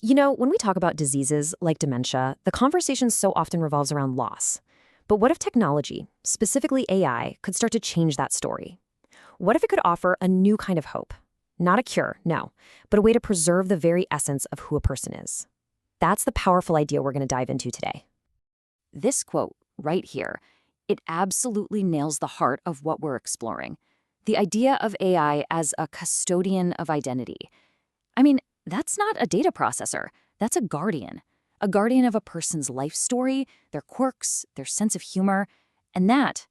You know, when we talk about diseases like dementia, the conversation so often revolves around loss. But what if technology, specifically AI, could start to change that story? What if it could offer a new kind of hope? Not a cure, no, but a way to preserve the very essence of who a person is. That's the powerful idea we're going to dive into today. This quote right here, it absolutely nails the heart of what we're exploring. The idea of AI as a custodian of identity. I mean, that's not a data processor, that's a guardian. A guardian of a person's life story, their quirks, their sense of humor, and that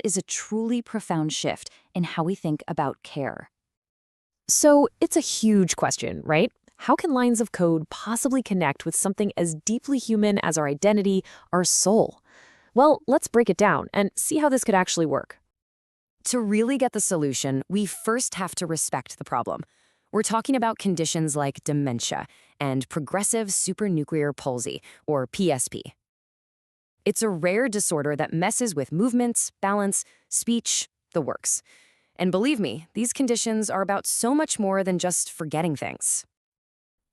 is a truly profound shift in how we think about care. So it's a huge question, right? How can lines of code possibly connect with something as deeply human as our identity, our soul? Well, let's break it down and see how this could actually work. To really get the solution, we first have to respect the problem. We're talking about conditions like dementia and progressive supranuclear palsy, or PSP. It's a rare disorder that messes with movements, balance, speech, the works. And believe me, these conditions are about so much more than just forgetting things.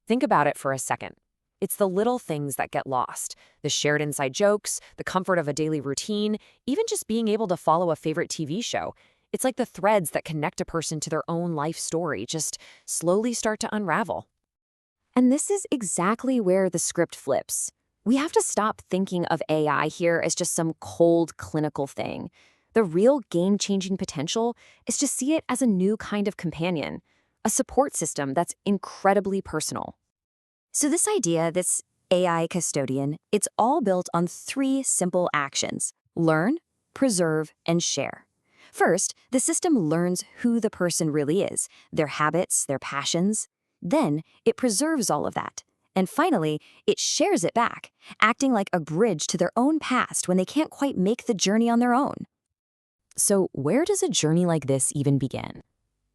Think about it for a second. It's the little things that get lost, the shared inside jokes, the comfort of a daily routine, even just being able to follow a favorite TV show. It's like the threads that connect a person to their own life story just slowly start to unravel. And this is exactly where the script flips. We have to stop thinking of AI here as just some cold clinical thing. The real game-changing potential is to see it as a new kind of companion, a support system that's incredibly personal. So this idea, this AI custodian, it's all built on three simple actions: learn, preserve, and share. First, the system learns who the person really is, their habits, their passions. Then, it preserves all of that. And finally, it shares it back, acting like a bridge to their own past when they can't quite make the journey on their own. So where does a journey like this even begin?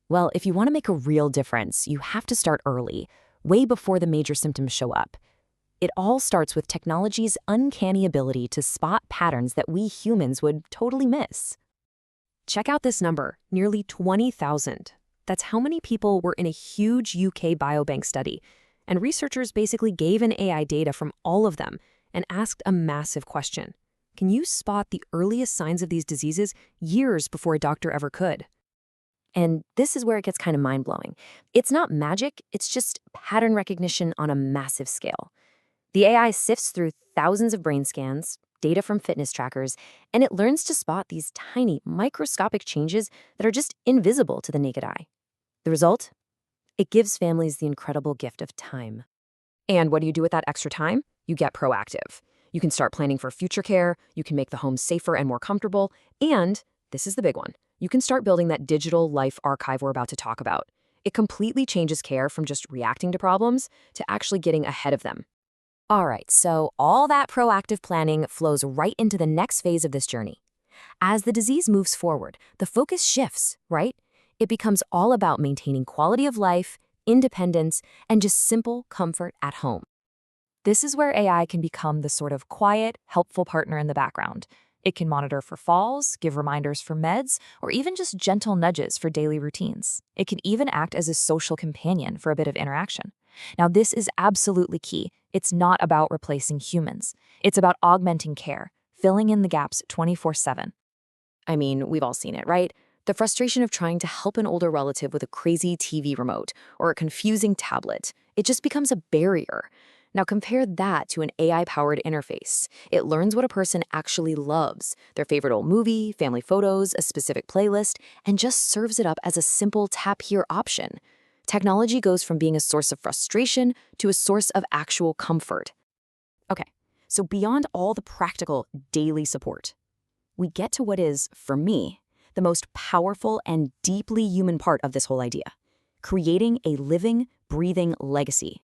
Well, if you want to make a real difference, you have to start early, way before the major symptoms show up. It all starts with technology's uncanny ability to spot patterns that we humans would totally miss. Check out this number, nearly 20,000. That's how many people were in a huge UK biobank study, and researchers basically gave an AI data from all of them and asked a massive question. Can you spot the earliest signs of these diseases years before a doctor ever could? And this is where it gets kind of mind-blowing. It's not magic, it's just pattern recognition on a massive scale. The AI sifts through thousands of brain scans, data from fitness trackers, and it learns to spot these tiny, microscopic changes that are just invisible to the naked eye. The result? It gives families the incredible gift of time. And what do you do with that extra time? You get proactive. You can start planning for future care, you can make the home safer and more comfortable, and, this is the big one, you can start building that digital life archive we're about to talk about. It completely changes care from just reacting to problems to actually getting ahead of them. All right, so all that proactive planning flows right into the next phase of this journey. As the disease moves forward, the focus shifts, right? It becomes all about maintaining quality of life, independence, and just simple comfort at home. This is where AI can become the sort of quiet, helpful partner in the background. It can monitor for falls, give reminders for meds, or even just gentle nudges for daily routines. It can even act as a social companion for a bit of interaction. Now, this is absolutely key. It's not about replacing humans. It's about augmenting care, filling in the gaps 24/7. I mean, we've all seen it, right? The frustration of trying to help an older relative with a crazy TV remote or a confusing tablet. It just becomes a barrier. Now compare that to an AI-powered interface. It learns what a person actually loves, their favorite old movie, family photos, a specific playlist, and just serves it up as a simple tap here option. Technology goes from being a source of frustration to a source of actual comfort. Okay, so beyond all the practical daily support, we get to what is, for me, the most powerful and deeply human part of this whole idea: creating a living, breathing legacy.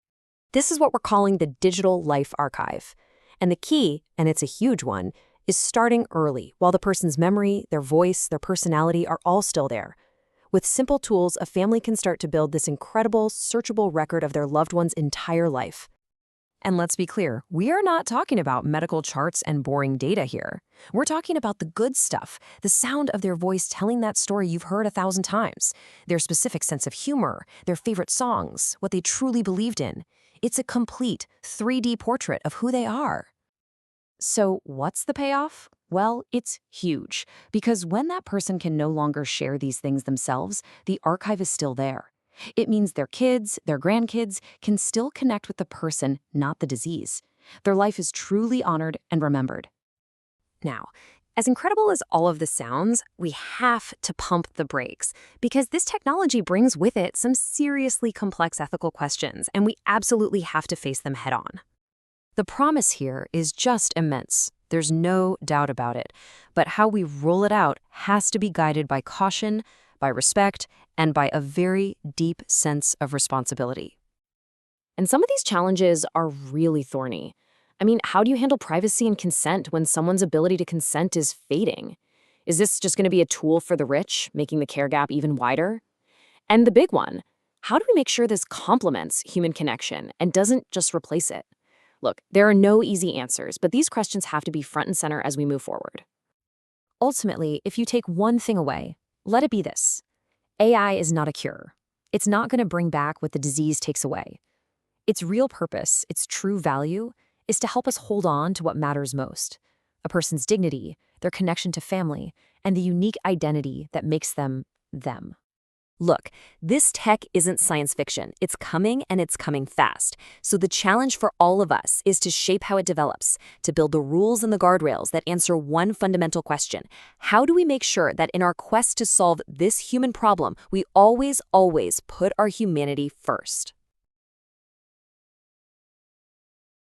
This is what we're calling the digital life archive. And the key, and it's a huge one, is starting early, while the person's memory, their voice, their personality are all still there. With simple tools, a family can start to build this incredible, searchable record of their loved one's entire life. And let's be clear, we are not talking about medical charts and boring data here. We're talking about the good stuff, the sound of their voice telling that story you've heard 1,000 times, their specific sense of humor, their favorite songs, what they truly believed in. It's a complete 3D portrait of who they are. So what's the payoff? Well, it's huge, because when that person can no longer share these things themselves, the archive is still there. It means their kids, their grandkids can still connect with the person, not the disease. Their life is truly honored and remembered. Now, as incredible as all of this sounds, we have to pump the brakes, because this technology brings with it some seriously complex ethical questions, and we absolutely have to face them head on. The promise here is just immense. There's no doubt about it. But how we roll it out has to be guided by caution, by respect, and by a very deep sense of responsibility. And some of these challenges are really thorny. I mean, how do you handle privacy and consent when someone's ability to consent is fading? Is this just going to be a tool for the rich, making the care gap even wider? And the big one, how do we make sure this complements human connection and doesn't just replace it? Look, there are no easy answers, but these questions have to be front and center as we move forward. Ultimately, if you take one thing away, let it be this. AI is not a cure. It's not going to bring back what the disease takes away. Its real purpose, its true value, is to help us hold on to what matters most: a person's dignity, their connection to family, and the unique identity that makes them them. Look, this tech isn't science fiction. It's coming, and it's coming fast. So the challenge for all of us is to shape how it develops, to build the rules and the guardrails that answer one fundamental question. How do we make sure that in our quest to solve this human problem, we always put our humanity first?